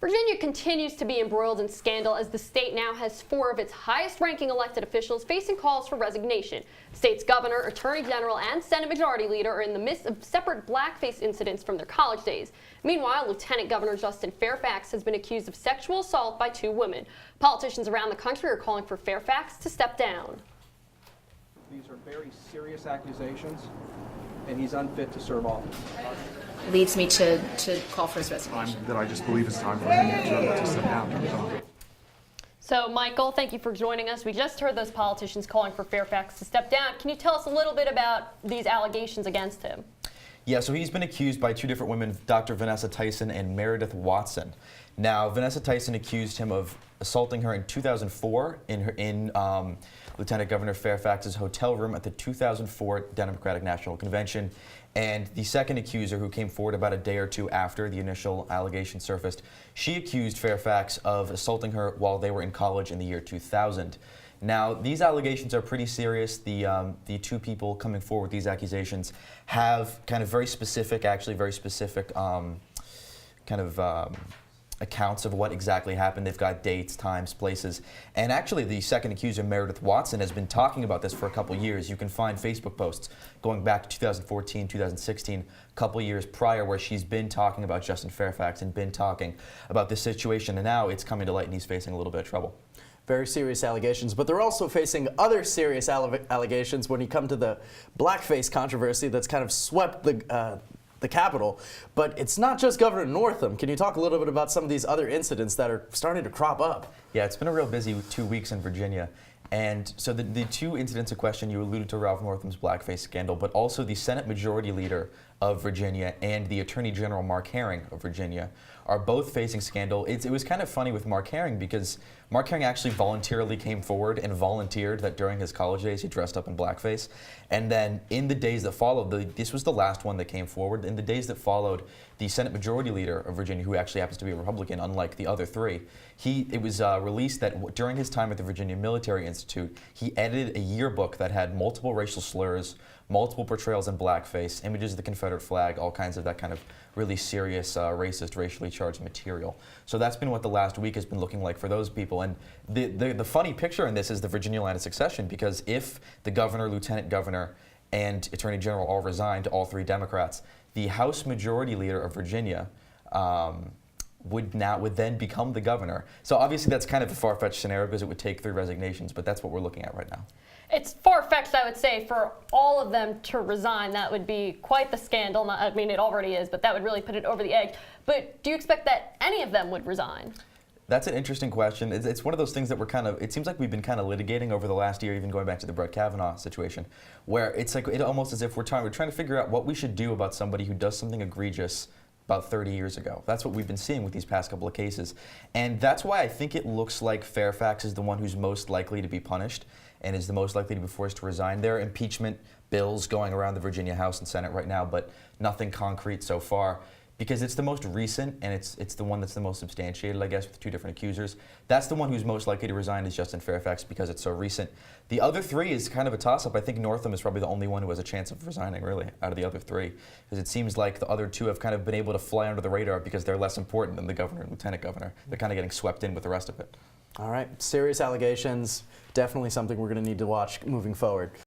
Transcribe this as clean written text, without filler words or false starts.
Virginia continues to be embroiled in scandal as the state now has 4 of its highest-ranking elected officials facing calls for resignation. The state's governor, attorney general, and Senate Majority Leader are in the midst of separate blackface incidents from their college days. Meanwhile, Lieutenant Governor Justin Fairfax has been accused of sexual assault by 2 women. Politicians around the country are calling for Fairfax to step down. These are very serious accusations, and he's unfit to serve office. Leads me to call for his resignation. That I just believe it's time for him to step down. So, Michael, thank you for joining us. We just heard those politicians calling for Fairfax to step down. Can you tell us a little bit about these allegations against him? Yeah, so he's been accused by 2 different women, Dr. Vanessa Tyson and Meredith Watson. Now, Vanessa Tyson accused him of assaulting her in 2004 in Lieutenant Governor Fairfax's hotel room at the 2004 Democratic National Convention. And the second accuser, who came forward about a day or 2 after the initial allegation surfaced, she accused Fairfax of assaulting her while they were in college in the year 2000. Now, these allegations are pretty serious. The 2 people coming forward with these accusations have kind of very specific, accounts of what exactly happened. They've got dates, times, places. And actually, the second accuser, Meredith Watson, has been talking about this for a couple years. You can find Facebook posts going back to 2014, 2016, a couple years prior, where she's been talking about Justin Fairfax and been talking about this situation. And now it's coming to light and he's facing a little bit of trouble. Very serious allegations, but they're also facing other serious allegations when you come to the blackface controversy that's kind of swept the Capitol. But it's not just Governor Northam. Can you talk a little bit about some of these other incidents that are starting to crop up? Yeah, it's been a real busy 2 weeks in Virginia. And so the 2 incidents in question, you alluded to Ralph Northam's blackface scandal, but also the Senate Majority Leader of Virginia and the Attorney General Mark Herring of Virginia are both facing scandal. It was kind of funny with Mark Herring because Mark Herring actually voluntarily came forward and volunteered that during his college days he dressed up in blackface. And then in the days that followed, this was the last one that came forward, in the days that followed, the Senate Majority Leader of Virginia, who actually happens to be a Republican, unlike the other 3, it was released that during his time at the Virginia Military Institute, he edited a yearbook that had multiple racial slurs, multiple portrayals in blackface, images of the Confederate flag, all kinds of that kind of really serious, racist, racially charged material. So that's been what the last week has been looking like for those people. And the funny picture in this is the Virginia line of succession, because if the governor, lieutenant governor, and attorney general all resigned, all 3 Democrats, the House Majority Leader of Virginia would then become the governor. So obviously that's kind of a far-fetched scenario because it would take 3 resignations, but that's what we're looking at right now. It's far-fetched, I would say, for all of them to resign. That would be quite the scandal. I mean, it already is, but that would really put it over the edge. But do you expect that any of them would resign? That's an interesting question. It's one of those things that it seems like we've been kind of litigating over the last year, even going back to the Brett Kavanaugh situation, where it's like almost as if we're trying to figure out what we should do about somebody who does something egregious about 30 years ago. That's what we've been seeing with these past couple of cases. And that's why I think it looks like Fairfax is the one who's most likely to be punished and is the most likely to be forced to resign. There are impeachment bills going around the Virginia House and Senate right now, but nothing concrete so far, because it's the most recent and it's the one that's the most substantiated, I guess, with 2 different accusers. That's the one who's most likely to resign, is Justin Fairfax, because it's so recent. The other 3 is kind of a toss-up. I think Northam is probably the only one who has a chance of resigning, really, out of the other 3, because it seems like the other 2 have kind of been able to fly under the radar because they're less important than the governor and lieutenant governor. They're kind of getting swept in with the rest of it. All right, serious allegations, definitely something we're going to need to watch moving forward.